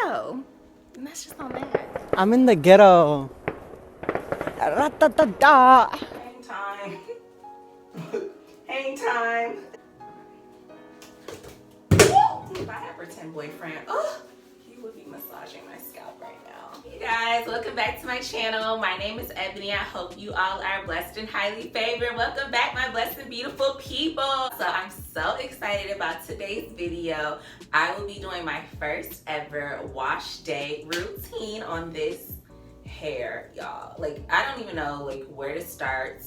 ghetto. And that's just not bad. I'm in the ghetto. Ra-ta-ta-ta. Hang time. Hang time. If I had a pretend boyfriend, oh, he would be massaging my scalp right now. Hey guys, welcome back to my channel. My name is Ebony. I hope you all are blessed and highly favored. Welcome back, my blessed and beautiful people. So I'm so excited about today's video. I will be doing my first ever wash day routine on this hair, y'all. Like, I don't even know like where to start.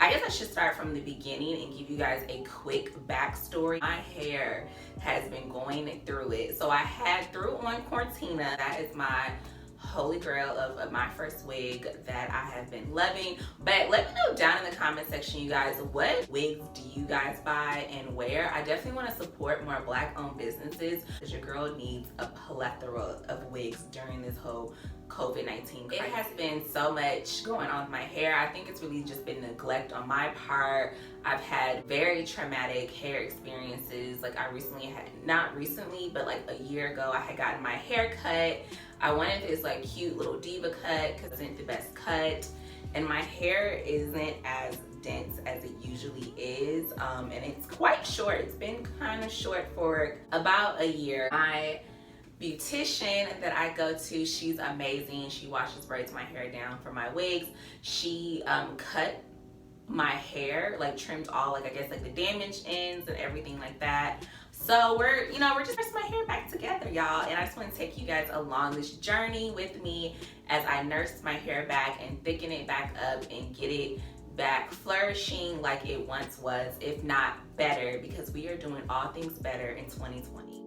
I guess I should start from the beginning and give you guys a quick backstory. My hair has been going through it. So I threw on Cortina. That is my holy grail of my first wig that I have been loving. But let me know down in the comment section, you guys, what wigs do you guys buy and where? I definitely want to support more Black-owned businesses because your girl needs a plethora of wigs during this whole COVID-19 crisis. It has been so much going on with my hair. I think it's really just been neglect on my part. I've had very traumatic hair experiences. Like I recently had, not recently, but like a year ago, I had gotten my hair cut. I wanted this like cute little diva cut because it wasn't the best cut. And my hair isn't as dense as it usually is. And it's quite short. It's been kind of short for about a year. My beautician that I go to, she's amazing. She washes, braids my hair down for my wigs. She cut my hair, like trimmed all, like I guess like the damaged ends and everything like that. So we're just pressing my hair back together, y'all. And I just want to take you guys along this journey with me as I nurse my hair back and thicken it back up and get it back flourishing like it once was, if not better, because we are doing all things better in 2020.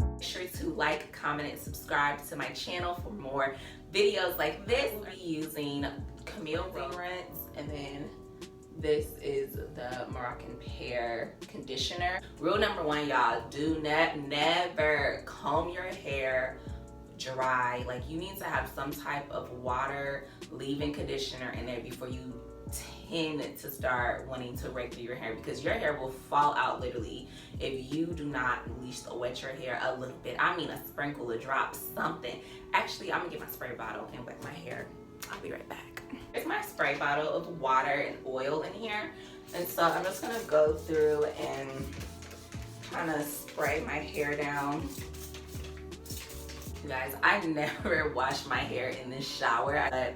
Make sure to like, comment, and subscribe to my channel for more videos like this. We'll be using Camille rinse, and then this is the Moroccan pear conditioner. Rule number one, y'all, do never comb your hair dry. Like, you need to have some type of water leave-in conditioner in there before you tend to start wanting to rake through your hair, because your hair will fall out literally if you do not at least wet your hair a little bit. I mean, a sprinkle, a drop, something. Actually, I'm gonna get my spray bottle and wet my hair. I'll be right back. Here's my spray bottle of water and oil in here, and so I'm just gonna go through and kind of spray my hair down. You guys, I never wash my hair in the shower, but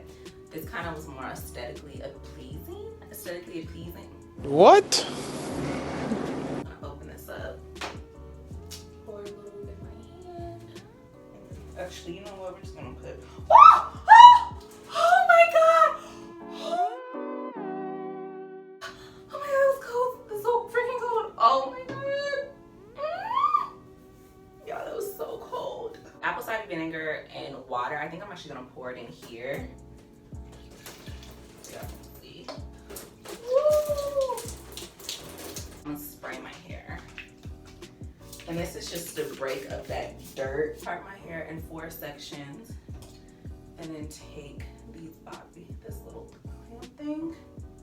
this kind of was more aesthetically pleasing. What? I'm gonna open this up, pour a little bit in my hand. Actually, you know what? We're just gonna put. Oh my god! Oh my god, it's cold. It's so freaking cold. Oh my god. Y'all, that was so cold. Apple cider vinegar and water. I think I'm actually gonna pour it in here. Yeah, see. Woo! I'm gonna spray my hair. And this is just to break up that dirt. Part my hair in 4 sections. And then take this little clamp thing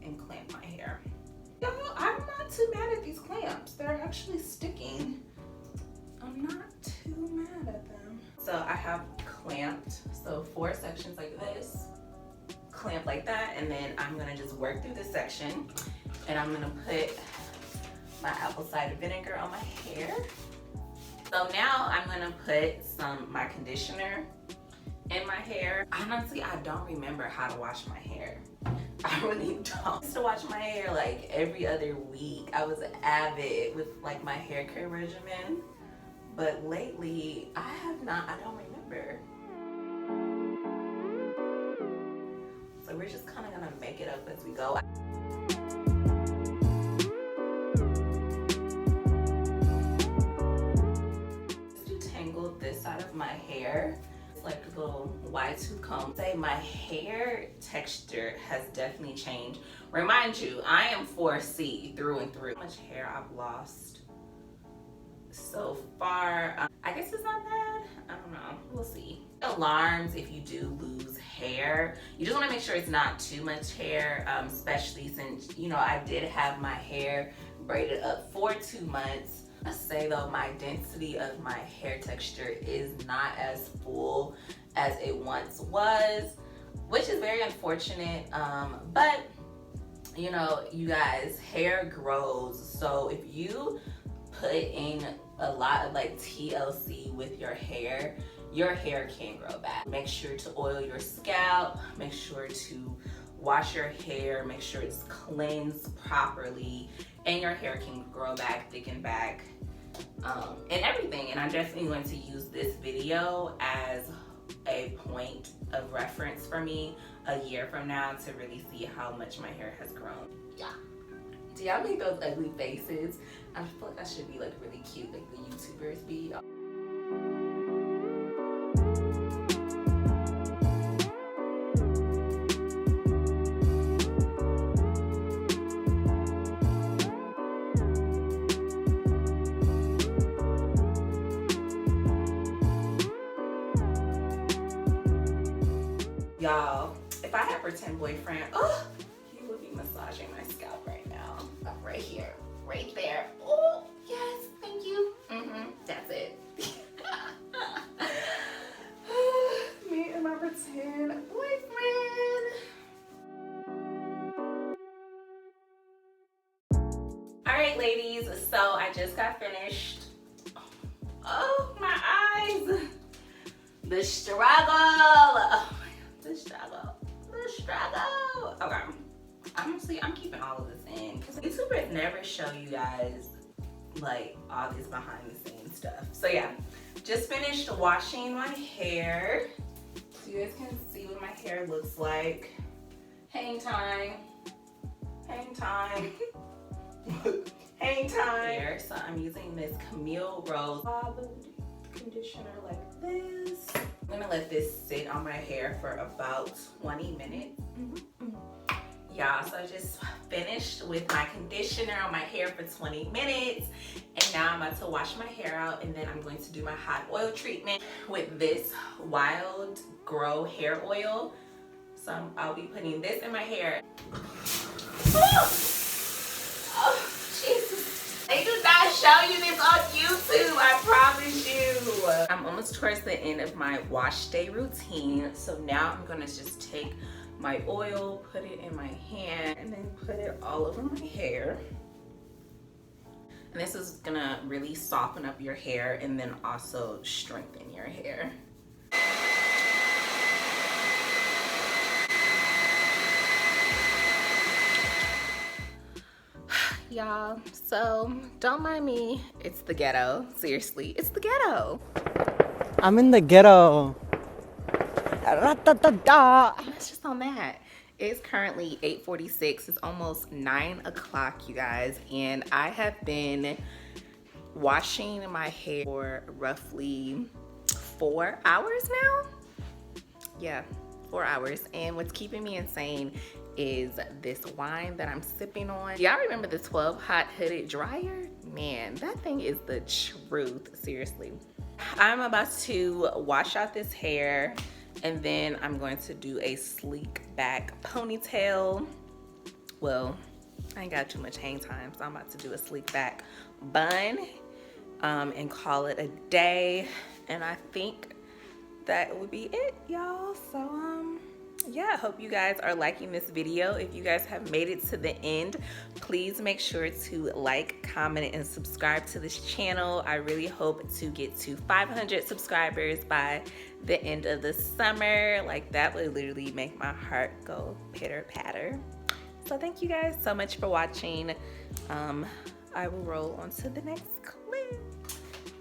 and clamp my hair. Y'all, I'm not too mad at these clamps. They're actually sticking. I'm not too mad at them. So I have clamped, so 4 sections like this, clamp like that, and then I'm gonna just work through this section, and I'm gonna put my apple cider vinegar on my hair. So now I'm gonna put my conditioner in my hair. Honestly, I don't remember how to wash my hair. I really don't. I used to wash my hair like every other week. I was avid with like my hair care regimen, but lately I don't remember. So we're just kind of gonna make it up as we go. Just detangle this side of my hair. Like a little wide tooth comb. Say my hair texture has definitely changed. Remind you, I am 4C through and through. How much hair I've lost so far. I guess it's not bad. I don't know. We'll see. Alarms if you do lose hair. You just want to make sure it's not too much hair, especially since, I did have my hair braided up for 2 months. I say though, my density of my hair texture is not as full as it once was, which is very unfortunate. But you know, you guys, hair grows. So if you put in a lot of like TLC with your hair can grow back. Make sure to oil your scalp, make sure to wash your hair, make sure it's cleansed properly, and your hair can grow back, thicken back, and everything. And I'm definitely going to use this video as a point of reference for me a year from now to really see how much my hair has grown. Yeah. Do y'all make those ugly faces? I feel like I should be like really cute like the YouTubers be. Y'all, if I had a pretend boyfriend, oh, he would be massaging my scalp right now. Right here, right there. Oh, yes, thank you. That's it. Me and my pretend boyfriend. All right, ladies, so I just got finished. Oh, my eyes. The struggle. Oh, the struggle. Okay. Honestly, I'm keeping all of this in because YouTubers never show you guys like all this behind the scenes stuff. So yeah, just finished washing my hair. So you guys can see what my hair looks like. Hang time. Hang time. Hang time. Here, so I'm using this Camille Rose conditioner like this. I'm gonna let this sit on my hair for about 20 minutes. Y'all, so I just finished with my conditioner on my hair for 20 minutes. And now I'm about to wash my hair out, and then I'm going to do my hot oil treatment with this Wild Grow hair oil. So I'll be putting this in my hair. Oh, Jesus. They do not show you this on YouTube, I promise you. I'm almost towards the end of my wash day routine. So now I'm gonna just take my oil, put it in my hand, and then put it all over my hair. And this is gonna really soften up your hair and then also strengthen your hair. Y'all, so don't mind me. It's the ghetto. Seriously, it's the ghetto. I'm in the ghetto. I'm just so mad. It's currently 8:46. It's almost 9 o'clock, you guys, and I have been washing my hair for roughly 4 hours now. Yeah, 4 hours. And what's keeping me insane is this wine that I'm sipping on. Y'all remember the 12 hot hooded dryer? Man, that thing is the truth, seriously. I'm about to wash out this hair, and then I'm going to do a sleek back ponytail. Well, I ain't got too much hang time, so I'm about to do a sleek back bun and call it a day. And I think that would be it, y'all. So yeah, I hope you guys are liking this video. If you guys have made it to the end, please make sure to like, comment, and subscribe to this channel. I really hope to get to 500 subscribers by the end of the summer. Like, that would literally make my heart go pitter patter. So thank you guys so much for watching. I will roll on to the next clip.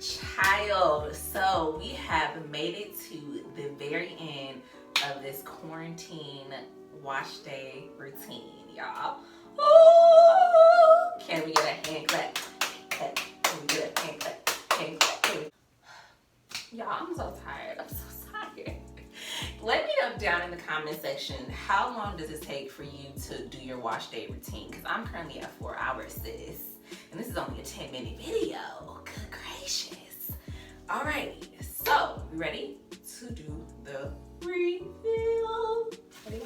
Child, so we have made it to the very end of this quarantine wash day routine, y'all. Ooh, can we get a hand clap? Can we get a hand clap? Hand clap. Y'all, I'm so tired. I'm so tired. Let me know down in the comment section, how long does it take for you to do your wash day routine? Because I'm currently at 4 hours, sis. And this is only a 10-minute video. Good gracious. Alrighty, so we ready to do the reveal? Ready?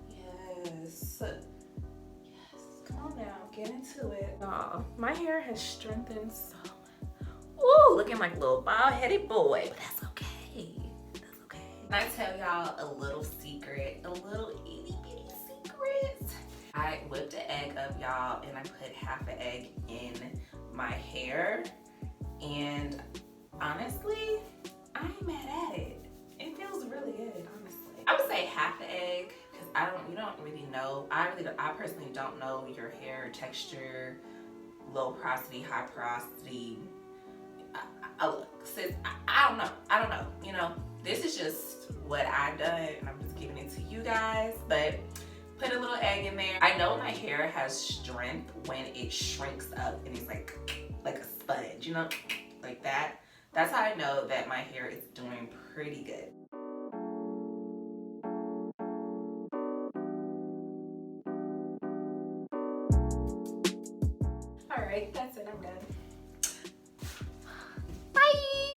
Yes. Yes. Ooh, looking like a little bald-headed boy, but that's okay. That's okay. Can I tell y'all a little secret, a little itty bitty secret? I whipped an egg up, y'all, and I put half an egg in my hair, and honestly, I ain't mad at it. It feels really good, honestly. I would say half an egg, because you don't really know. I personally don't know your hair texture, low porosity, high porosity. I don't know, you know. This is just what I've done, and I'm just giving it to you guys, but put a little egg in there. I know my hair has strength when it shrinks up and it's like a sponge, you know, like that. That's how I know that my hair is doing pretty good.